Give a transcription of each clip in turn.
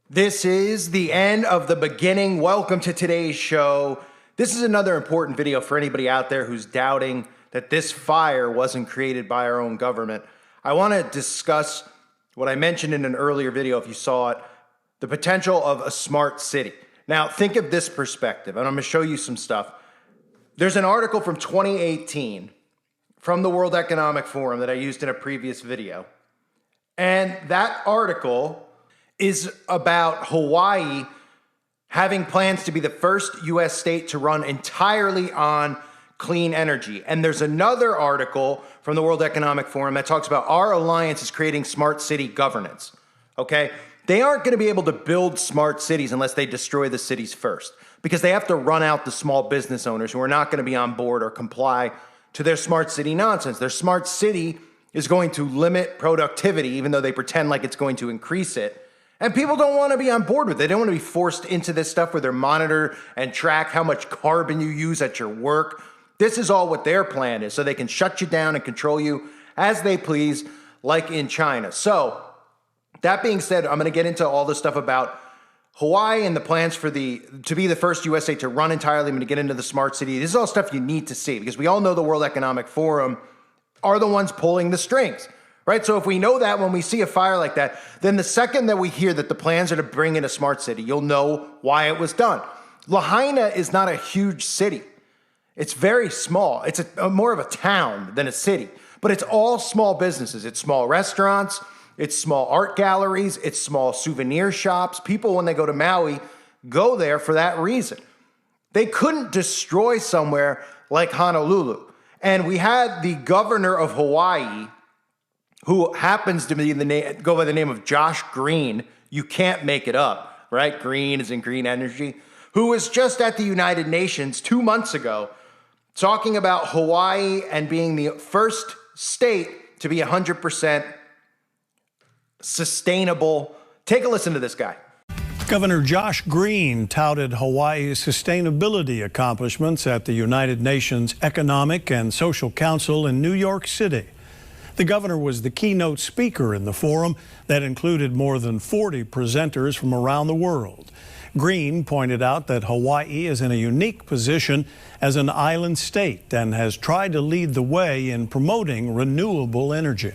This is the end of the beginning. Welcome to today's show. This is another important video for anybody out there who's doubting that this fire wasn't created by our own government. I want to discuss what I mentioned in an earlier video, if you saw it, the potential of a smart city. Now, think of this perspective, and I'm going to show you some stuff. There's an article from 2018 from the World Economic Forum that I used in a previous video. And that article is about Hawaii having plans to be the first U.S. state to run entirely on clean energy. And there's another article from the World Economic Forum that talks about our alliance is creating smart city governance, okay? They aren't going to be able to build smart cities unless they destroy the cities first, because they have to run out the small business owners who are not going to be on board or comply to their smart city nonsense. Their smart city is going to limit productivity, even though they pretend like it's going to increase it. And people don't want to be on board with it. They don't want to be forced into this stuff where they're monitor and track how much carbon you use at your work. This is all what their plan is, so they can shut you down and control you as they please, like in China. So, that being said, I'm going to get into all this stuff about Hawaii and the plans to be the first U.S. state to run entirely. I'm going to get into the smart city. This is all stuff you need to see, because we all know the World Economic Forum are the ones pulling the strings. Right? So if we know that when we see a fire like that, then the second that we hear that the plans are to bring in a smart city, you'll know why it was done. Lahaina is not a huge city. It's very small. It's more of a town than a city. But it's all small businesses. It's small restaurants. It's small art galleries. It's small souvenir shops. People, when they go to Maui, go there for that reason. They couldn't destroy somewhere like Honolulu. And we had the governor of Hawaii, who happens to be go by the name of Josh Green. You can't make it up, right? Green is in green energy. Who was just at the United Nations 2 months ago talking about Hawaii and being the first state to be 100% sustainable. Take a listen to this guy. Governor Josh Green touted Hawaii's sustainability accomplishments at the United Nations Economic and Social Council in New York City. The governor was the keynote speaker in the forum that included more than 40 presenters from around the world. Green pointed out that Hawaii is in a unique position as an island state and has tried to lead the way in promoting renewable energy.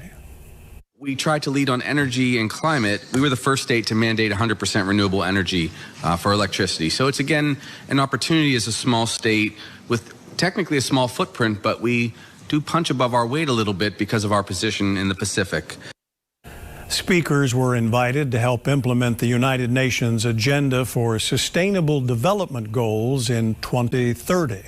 We tried to lead on energy and climate. We were the first state to mandate 100% renewable energy for electricity. So it's, again, an opportunity as a small state with technically a small footprint, but we do punch above our weight a little bit because of our position in the Pacific. Speakers were invited to help implement the United Nations agenda for sustainable development goals in 2030.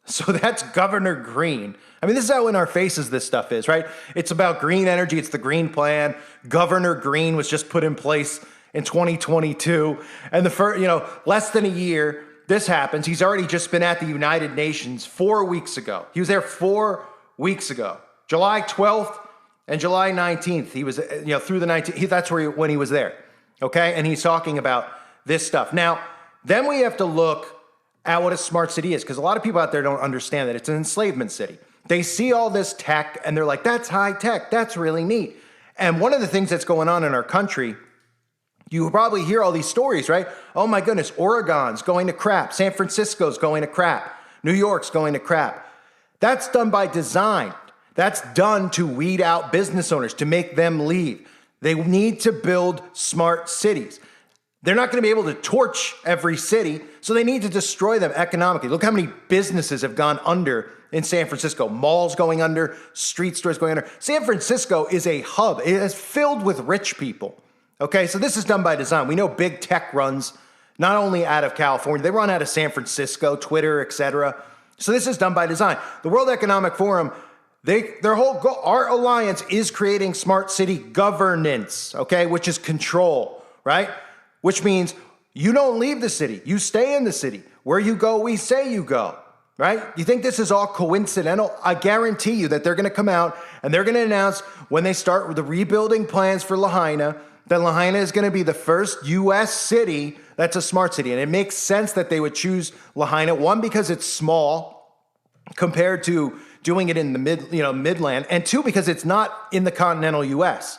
So that's Governor Green. I mean, this is how in our faces this stuff is, right? It's about green energy. It's the green plan. Governor Green was just put in place in 2022. And less than a year, this happens. He's already just been at the United Nations 4 weeks ago. He was there 4 weeks ago. July 12th and July 19th. He was, through the 19th. That's when he was there. Okay? And he's talking about this stuff. Now, then we have to look at what a smart city is, because a lot of people out there don't understand that it's an enslavement city. They see all this tech and they're like, that's high tech. That's really neat. And one of the things that's going on in our country, you probably hear all these stories, right? Oh my goodness, Oregon's going to crap. San Francisco's going to crap. New York's going to crap. That's done by design. That's done to weed out business owners, to make them leave. They need to build smart cities. They're not going to be able to torch every city, so they need to destroy them economically. Look how many businesses have gone under in San Francisco. Malls going under, street stores going under. San Francisco is a hub. It is filled with rich people. Okay, so this is done by design. We know big tech runs not only out of California, they run out of San Francisco, Twitter, etc. So this is done by design. The World Economic Forum, their whole goal, our alliance is creating smart city governance, okay, which is control, right? Which means you don't leave the city, you stay in the city. Where you go, we say you go, right? You think this is all coincidental? I guarantee you that they're going to come out and they're going to announce when they start with the rebuilding plans for Lahaina, that Lahaina is going to be the first U.S. city that's a smart city. And it makes sense that they would choose Lahaina, one, because it's small compared to doing it in the Midland, and two, because it's not in the continental U.S.,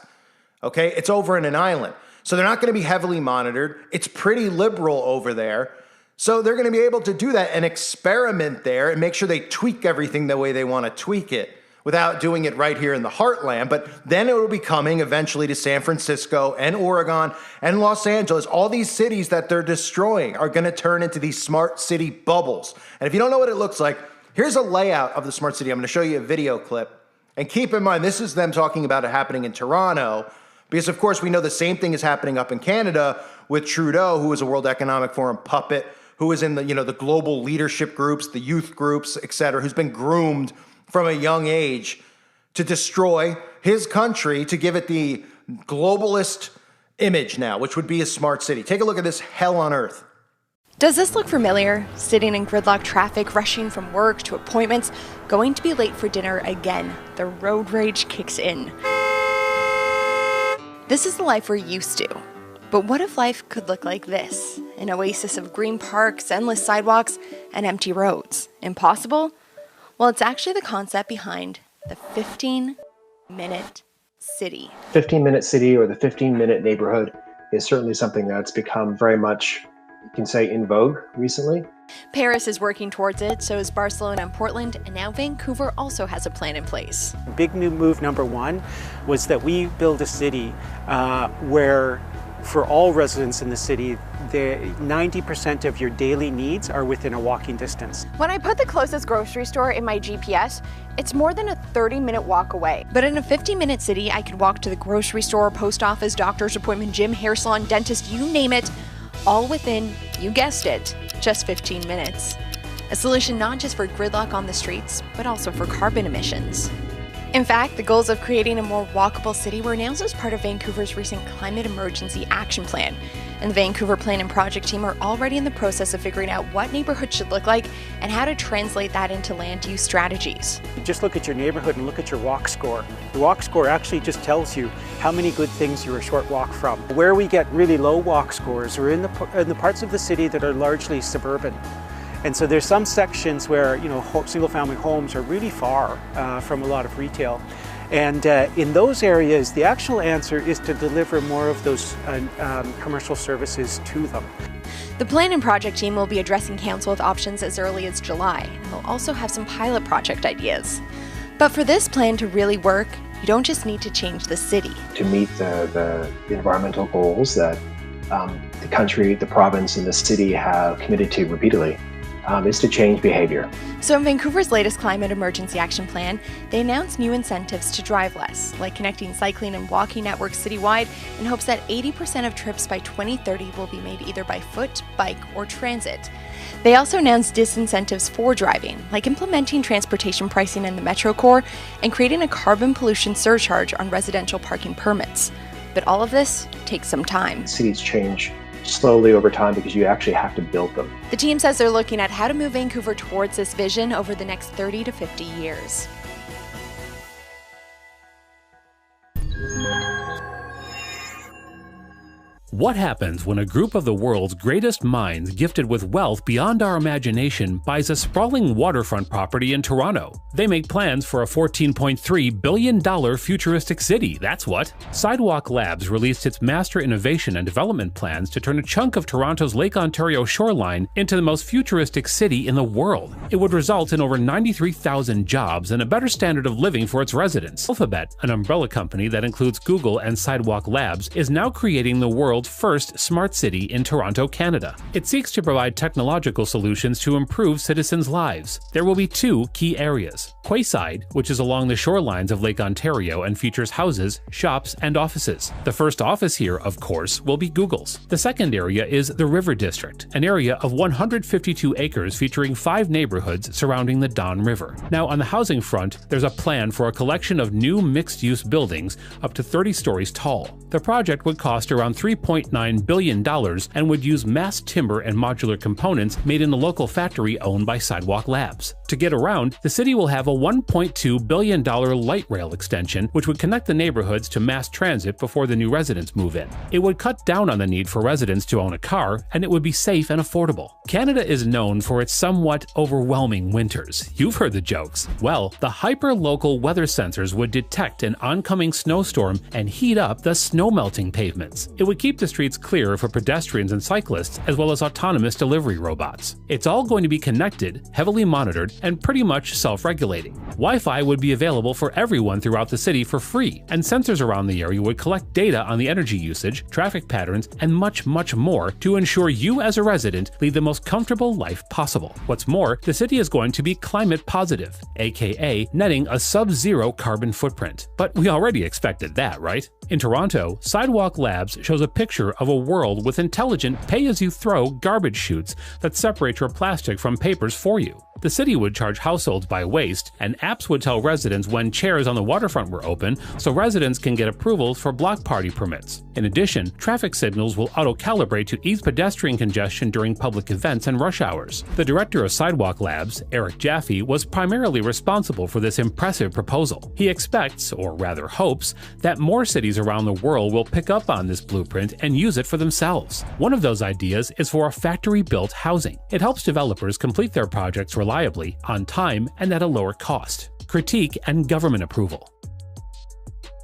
okay? It's over in an island. So they're not going to be heavily monitored. It's pretty liberal over there. So they're going to be able to do that and experiment there and make sure they tweak everything the way they want to tweak it without doing it right here in the heartland. But then it will be coming eventually to San Francisco and Oregon and Los Angeles. All these cities that they're destroying are going to turn into these smart city bubbles. And if you don't know what it looks like, here's a layout of the smart city. I'm going to show you a video clip. And keep in mind, this is them talking about it happening in Toronto, because of course we know the same thing is happening up in Canada with Trudeau, who is a World Economic Forum puppet, who is in the, the global leadership groups, the youth groups, et cetera, who's been groomed from a young age to destroy his country, to give it the globalist image now, which would be a smart city. Take a look at this hell on earth. Does this look familiar? Sitting in gridlock traffic, rushing from work to appointments, going to be late for dinner again. The road rage kicks in. This is the life we're used to. But what if life could look like this? An oasis of green parks, endless sidewalks, and empty roads. Impossible? Well, it's actually the concept behind the 15-minute city. 15-minute city, or the 15-minute neighborhood, is certainly something that's become very much, you can say, in vogue recently. Paris is working towards it, so is Barcelona and Portland, and now Vancouver also has a plan in place. Big new move number one was that we build a city where, for all residents in the city, 90% of your daily needs are within a walking distance. When I put the closest grocery store in my GPS, it's more than a 30-minute walk away. But in a 15-minute city, I could walk to the grocery store, post office, doctor's appointment, gym, hair salon, dentist, you name it, all within, you guessed it, just 15 minutes. A solution not just for gridlock on the streets, but also for carbon emissions. In fact, the goals of creating a more walkable city were announced as part of Vancouver's recent Climate Emergency Action Plan. And the Vancouver Plan and Project team are already in the process of figuring out what neighborhoods should look like and how to translate that into land use strategies. Just look at your neighborhood and look at your walk score. The walk score actually just tells you how many good things you're a short walk from. Where we get really low walk scores are in the parts of the city that are largely suburban. And so there's some sections where, single-family homes are really far from a lot of retail. And in those areas, the actual answer is to deliver more of those commercial services to them. The Plan and Project team will be addressing council with options as early as July, and they'll also have some pilot project ideas. But for this plan to really work, you don't just need to change the city. To meet the environmental goals that the country, the province, and the city have committed to repeatedly, is to change behavior. So in Vancouver's latest Climate Emergency Action Plan, they announced new incentives to drive less, like connecting cycling and walking networks citywide in hopes that 80% of trips by 2030 will be made either by foot, bike, or transit. They also announced disincentives for driving, like implementing transportation pricing in the Metro Core and creating a carbon pollution surcharge on residential parking permits. But all of this takes some time. Cities change slowly over time because you actually have to build them. The team says they're looking at how to move Vancouver towards this vision over the next 30 to 50 years. What happens when a group of the world's greatest minds gifted with wealth beyond our imagination buys a sprawling waterfront property in Toronto? They make plans for a $14.3 billion futuristic city, that's what. Sidewalk Labs released its Master Innovation and Development plans to turn a chunk of Toronto's Lake Ontario shoreline into the most futuristic city in the world. It would result in over 93,000 jobs and a better standard of living for its residents. Alphabet, an umbrella company that includes Google and Sidewalk Labs, is now creating the world's first smart city in Toronto, Canada. It seeks to provide technological solutions to improve citizens' lives. There will be two key areas. Quayside, which is along the shorelines of Lake Ontario and features houses, shops, and offices. The first office here, of course, will be Google's. The second area is the River District, an area of 152 acres featuring 5 neighborhoods surrounding the Don River. Now, on the housing front, there's a plan for a collection of new mixed-use buildings up to 30 stories tall. The project would cost around $3.9 billion and would use mass timber and modular components made in a local factory owned by Sidewalk Labs. To get around, the city will have a $1.2 billion light rail extension, which would connect the neighborhoods to mass transit before the new residents move in. It would cut down on the need for residents to own a car, and it would be safe and affordable. Canada is known for its somewhat overwhelming winters. You've heard the jokes. Well, the hyper-local weather sensors would detect an oncoming snowstorm and heat up the snow-melting pavements. It would keep the streets clear for pedestrians and cyclists, as well as autonomous delivery robots. It's all going to be connected, heavily monitored, and pretty much self-regulating. Wi-Fi would be available for everyone throughout the city for free, and sensors around the area would collect data on the energy usage, traffic patterns, and much, much more to ensure you as a resident lead the most comfortable life possible. What's more, the city is going to be climate positive, aka netting a sub-zero carbon footprint. But we already expected that, right? In Toronto, Sidewalk Labs shows a picture of a world with intelligent pay-as-you-throw garbage chutes that separate your plastic from papers for you. The city would charge households by waste, and apps would tell residents when chairs on the waterfront were open so residents can get approvals for block party permits. In addition, traffic signals will auto-calibrate to ease pedestrian congestion during public events and rush hours. The director of Sidewalk Labs, Eric Jaffe, was primarily responsible for this impressive proposal. He expects, or rather hopes, that more cities around the world will pick up on this blueprint and use it for themselves. One of those ideas is for a factory-built housing. It helps developers complete their projects reliably, on time, and at a lower cost. Critique and government approval.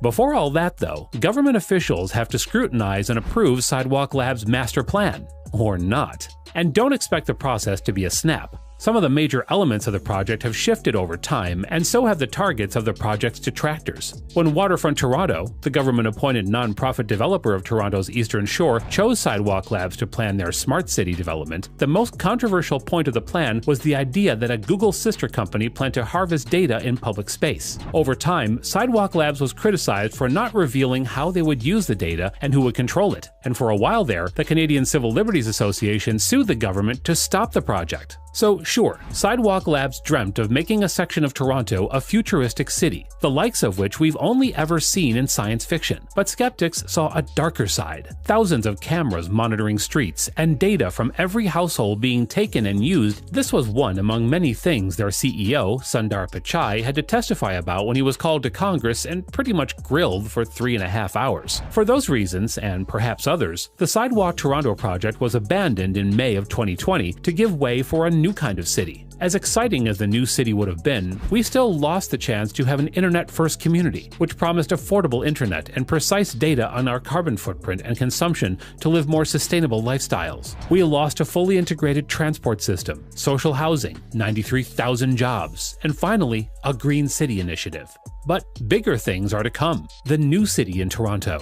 Before all that, though, government officials have to scrutinize and approve Sidewalk Labs' master plan. Or not. And don't expect the process to be a snap. Some of the major elements of the project have shifted over time, and so have the targets of the project's detractors. When Waterfront Toronto, the government-appointed non-profit developer of Toronto's Eastern Shore, chose Sidewalk Labs to plan their smart city development, the most controversial point of the plan was the idea that a Google sister company planned to harvest data in public space. Over time, Sidewalk Labs was criticized for not revealing how they would use the data and who would control it, and for a while there, the Canadian Civil Liberties Association sued the government to stop the project. So sure, Sidewalk Labs dreamt of making a section of Toronto a futuristic city, the likes of which we've only ever seen in science fiction. But skeptics saw a darker side. Thousands of cameras monitoring streets, and data from every household being taken and used. This was one among many things their CEO, Sundar Pichai, had to testify about when he was called to Congress and pretty much grilled for 3.5 hours. For those reasons, and perhaps others, the Sidewalk Toronto project was abandoned in May of 2020 to give way for a new kind of city. As exciting as the new city would have been, we still lost the chance to have an internet-first community, which promised affordable internet and precise data on our carbon footprint and consumption to live more sustainable lifestyles. We lost a fully integrated transport system, social housing, 93,000 jobs, and finally, a green city initiative. But bigger things are to come. The new city in Toronto.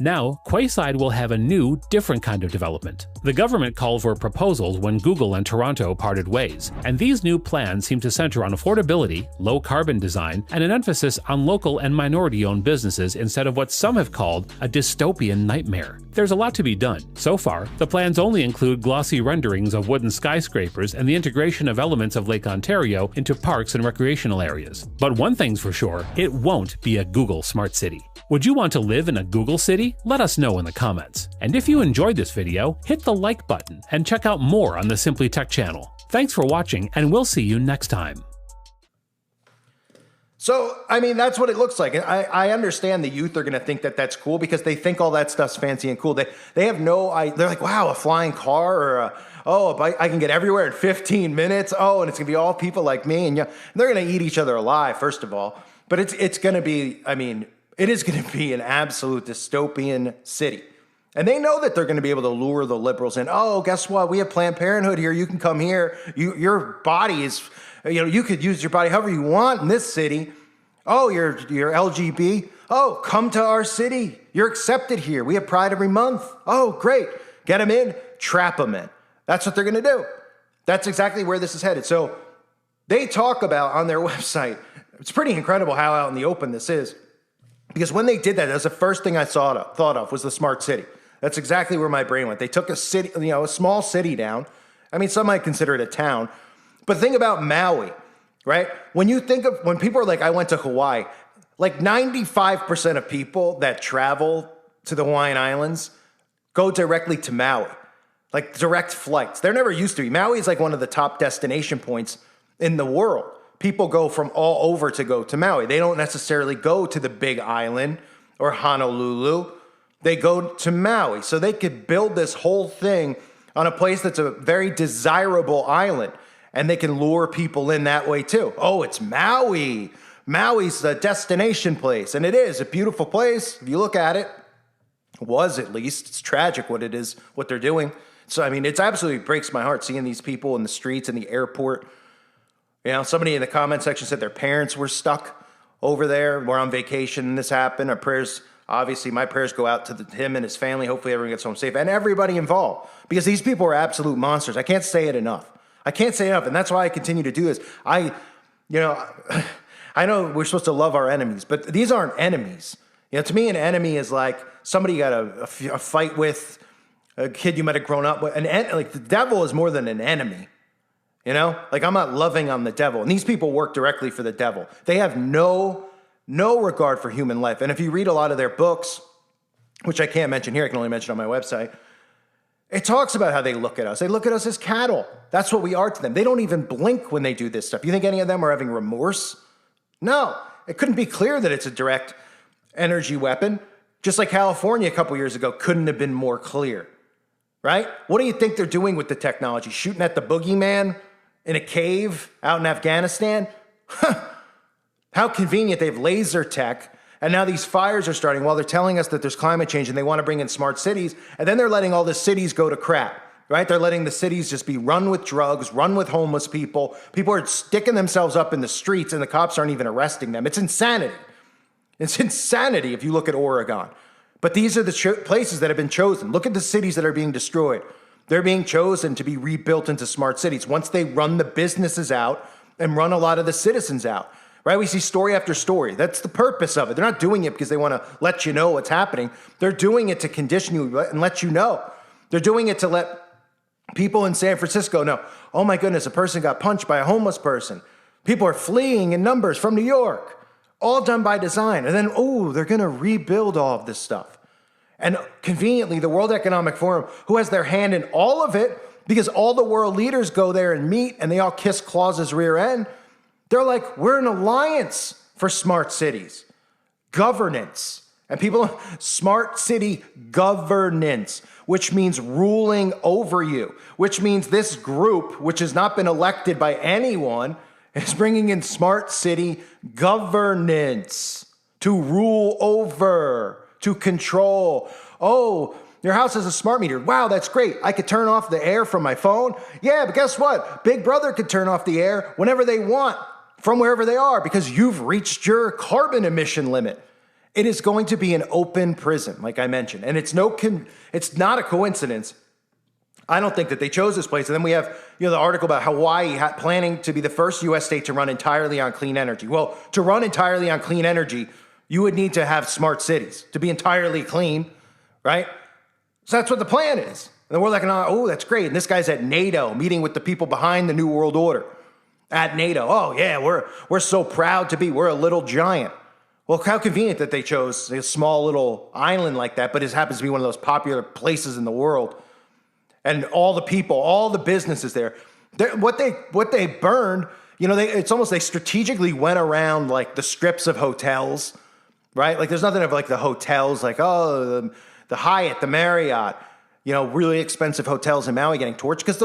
Now, Quayside will have a new, different kind of development. The government called for proposals when Google and Toronto parted ways, and these new plans seem to center on affordability, low-carbon design, and an emphasis on local and minority-owned businesses instead of what some have called a dystopian nightmare. There's a lot to be done. So far, the plans only include glossy renderings of wooden skyscrapers and the integration of elements of Lake Ontario into parks and recreational areas. But one thing's for sure, it won't be a Google smart city. Would you want to live in a Google city? Let us know in the comments. And if you enjoyed this video, hit the like button and check out more on the Simply Tech channel. Thanks for watching, and we'll see you next time. So, I mean, that's what it looks like. And I understand the youth are going to think that that's cool because they think all that stuff's fancy and cool. They have no idea. They're like, wow, a flying car or a bike, I can get everywhere in 15 minutes. Oh, and it's going to be all people like me. And yeah, they're going to eat each other alive, first of all. But it's going to be, I mean, it is going to be an absolute dystopian city. And they know that they're going to be able to lure the liberals in. Oh, guess what? We have Planned Parenthood here. You can come here. Your body is, you could use your body however you want in this city. Oh, you're LGB. Oh, come to our city. You're accepted here. We have Pride every month. Oh, great. Get them in, trap them in. That's what they're going to do. That's exactly where this is headed. So they talk about on their website, it's pretty incredible how out in the open this is. Because when they did that, that's the first thing I thought of was the smart city. That's exactly where my brain went. They took a city, a small city down. I mean, some might consider it a town. But think about Maui, right? When people are like, I went to Hawaii, like 95% of people that travel to the Hawaiian Islands go directly to Maui, like direct flights. There never used to be. Maui is like one of the top destination points in the world. People go from all over to go to Maui. They don't necessarily go to the big island or Honolulu. They go to Maui. So they could build this whole thing on a place that's a very desirable island. And they can lure people in that way too. Oh, it's Maui. Maui's a destination place. And it is a beautiful place. If you look at it, was at least. It's tragic what it is, what they're doing. So, I mean, it absolutely breaks my heart seeing these people in the streets, in the airport. You know, somebody in the comment section said their parents were stuck over there. We're on vacation and this happened. Our prayers, obviously, my prayers go out to him and his family. Hopefully everyone gets home safe and everybody involved, because these people are absolute monsters. I can't say it enough. I can't say it enough. And that's why I continue to do this. I know we're supposed to love our enemies, but these aren't enemies. You know, to me, an enemy is like somebody you got a fight with, a kid you might have grown up with. Like the devil is more than an enemy. You know, like I'm not loving on the devil. And these people work directly for the devil. They have no regard for human life. And if you read a lot of their books, which I can't mention here, I can only mention on my website, it talks about how they look at us. They look at us as cattle. That's what we are to them. They don't even blink when they do this stuff. You think any of them are having remorse? No. It couldn't be clear that it's a direct energy weapon. Just like California a couple years ago couldn't have been more clear, right? What do you think they're doing with the technology? Shooting at the boogeyman in a cave out in Afghanistan? How convenient. They have laser tech. And now these fires are starting while they're telling us that there's climate change and they want to bring in smart cities. And then they're letting all the cities go to crap, right? They're letting the cities just be run with drugs, run with homeless people. People are sticking themselves up in the streets and the cops aren't even arresting them. It's insanity. It's insanity if you look at Oregon. But these are the places that have been chosen. Look at the cities that are being destroyed. They're being chosen to be rebuilt into smart cities once they run the businesses out and run a lot of the citizens out. Right? We see story after story. That's the purpose of it. They're not doing it because they want to let you know what's happening. They're doing it to condition you and let you know. They're doing it to let people in San Francisco know, oh my goodness, a person got punched by a homeless person. People are fleeing in numbers from New York. All done by design. And then, oh, they're going to rebuild all of this stuff. And conveniently, the World Economic Forum, who has their hand in all of it, because all the world leaders go there and meet and they all kiss Claus's rear end, they're like, we're an alliance for smart cities, governance. And people, smart city governance, which means ruling over you, which means this group, which has not been elected by anyone, is bringing in smart city governance to rule over, to control. Oh, your house has a smart meter. Wow, that's great. I could turn off the air from my phone. Yeah, but guess what? Big Brother could turn off the air whenever they want, from wherever they are, because you've reached your carbon emission limit. It is going to be an open prison, like I mentioned. And it's not a coincidence. I don't think that they chose this place. And then we have, the article about Hawaii planning to be the first U.S. state to run entirely on clean energy. Well, to run entirely on clean energy, you would need to have smart cities to be entirely clean, right? So that's what the plan is. And the World Economic, oh, that's great. And this guy's at NATO, meeting with the people behind the New World Order. At NATO, oh yeah, we're so proud to be, we're a little giant. Well, how convenient that they chose a small little island like that, but it happens to be one of those popular places in the world. And all the people, all the businesses there, what they burned, it's almost they strategically went around like the strips of hotels, right? Like there's nothing of like the hotels, like the Hyatt, the Marriott, really expensive hotels in Maui getting torched, because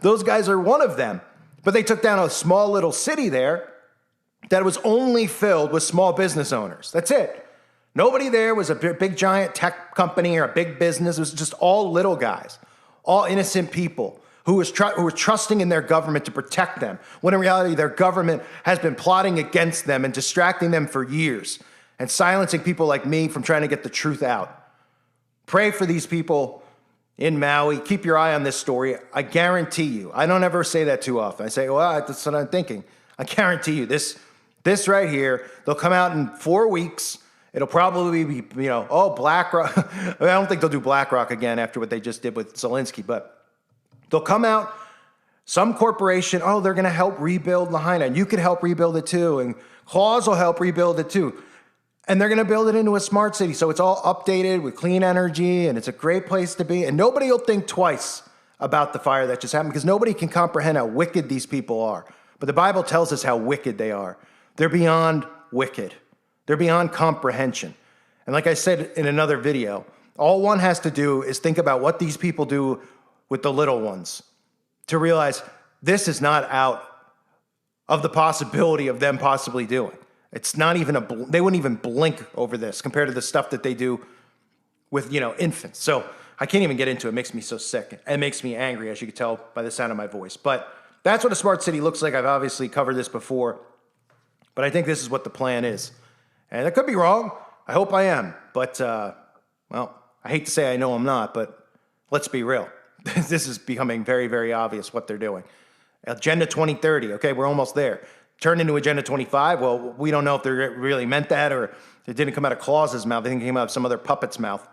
those guys are one of them. But they took down a small little city there that was only filled with small business owners. That's it. Nobody there was a big giant tech company or a big business. It was just all little guys, all innocent people who were trusting in their government to protect them, when in reality their government has been plotting against them and distracting them for years and silencing people like me from trying to get the truth out. Pray for these people in Maui. Keep your eye on this story. I guarantee you, I don't ever say that too often. I say, well, that's what I'm thinking. I guarantee you, this right here, they'll come out in 4 weeks. It'll probably be, BlackRock. I don't think they'll do BlackRock again after what they just did with Zelensky, but they'll come out, some corporation, they're going to help rebuild Lahaina, and you could help rebuild it too, and Claus will help rebuild it too. And they're going to build it into a smart city. So it's all updated with clean energy, and it's a great place to be. And nobody will think twice about the fire that just happened, because nobody can comprehend how wicked these people are. But the Bible tells us how wicked they are. They're beyond wicked. They're beyond comprehension. And like I said in another video, all one has to do is think about what these people do with the little ones to realize this is not out of the possibility of them possibly doing. It's not even they wouldn't even blink over this compared to the stuff that they do with, infants. So I can't even get into it. It makes me so sick. It makes me angry, as you can tell by the sound of my voice. But that's what a smart city looks like. I've obviously covered this before, but I think this is what the plan is. And I could be wrong. I hope I am. But, well, I hate to say I know I'm not, but let's be real. This is becoming very, very obvious what they're doing. Agenda 2030, okay, we're almost there. Turned into Agenda 25, well, we don't know if they really meant that or it didn't come out of Claus's mouth. I think it came out of some other puppet's mouth.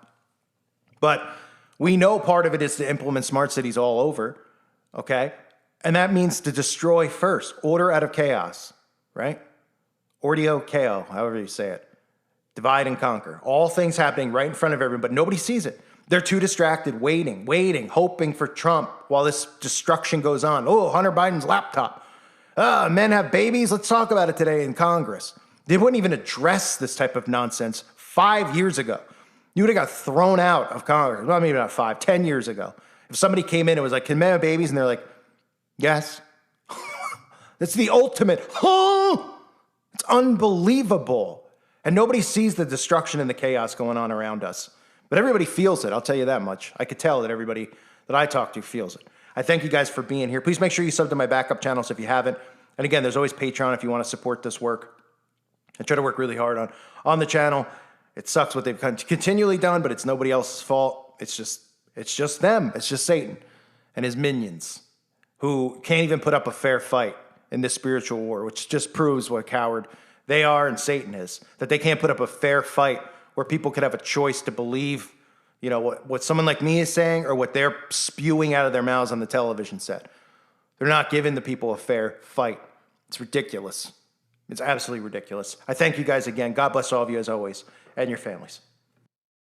But we know part of it is to implement smart cities all over, okay? And that means to destroy first, order out of chaos, right? Ordio chaos, however you say it. Divide and conquer. All things happening right in front of everyone, but nobody sees it. They're too distracted, waiting, hoping for Trump while this destruction goes on. Oh, Hunter Biden's laptop. Men have babies. Let's talk about it today in Congress. They wouldn't even address this type of nonsense 5 years ago. You would have got thrown out of Congress. Well, maybe not 5, 10 years ago. If somebody came in and was like, can men have babies? And they're like, yes. That's the ultimate. Oh, it's unbelievable. And nobody sees the destruction and the chaos going on around us. But everybody feels it, I'll tell you that much. I could tell that everybody that I talk to feels it. I thank you guys for being here. Please make sure you sub to my backup channels if you haven't. And again, there's always Patreon if you want to support this work. I try to work really hard on the channel. It sucks what they've continually done, but it's nobody else's fault. It's just them. It's just Satan and his minions who can't even put up a fair fight in this spiritual war, which just proves what a coward they are and Satan is, that they can't put up a fair fight where people could have a choice to believe, what someone like me is saying or what they're spewing out of their mouths on the television set. They're not giving the people a fair fight. It's ridiculous. It's absolutely ridiculous. I thank you guys again. God bless all of you as always and your families.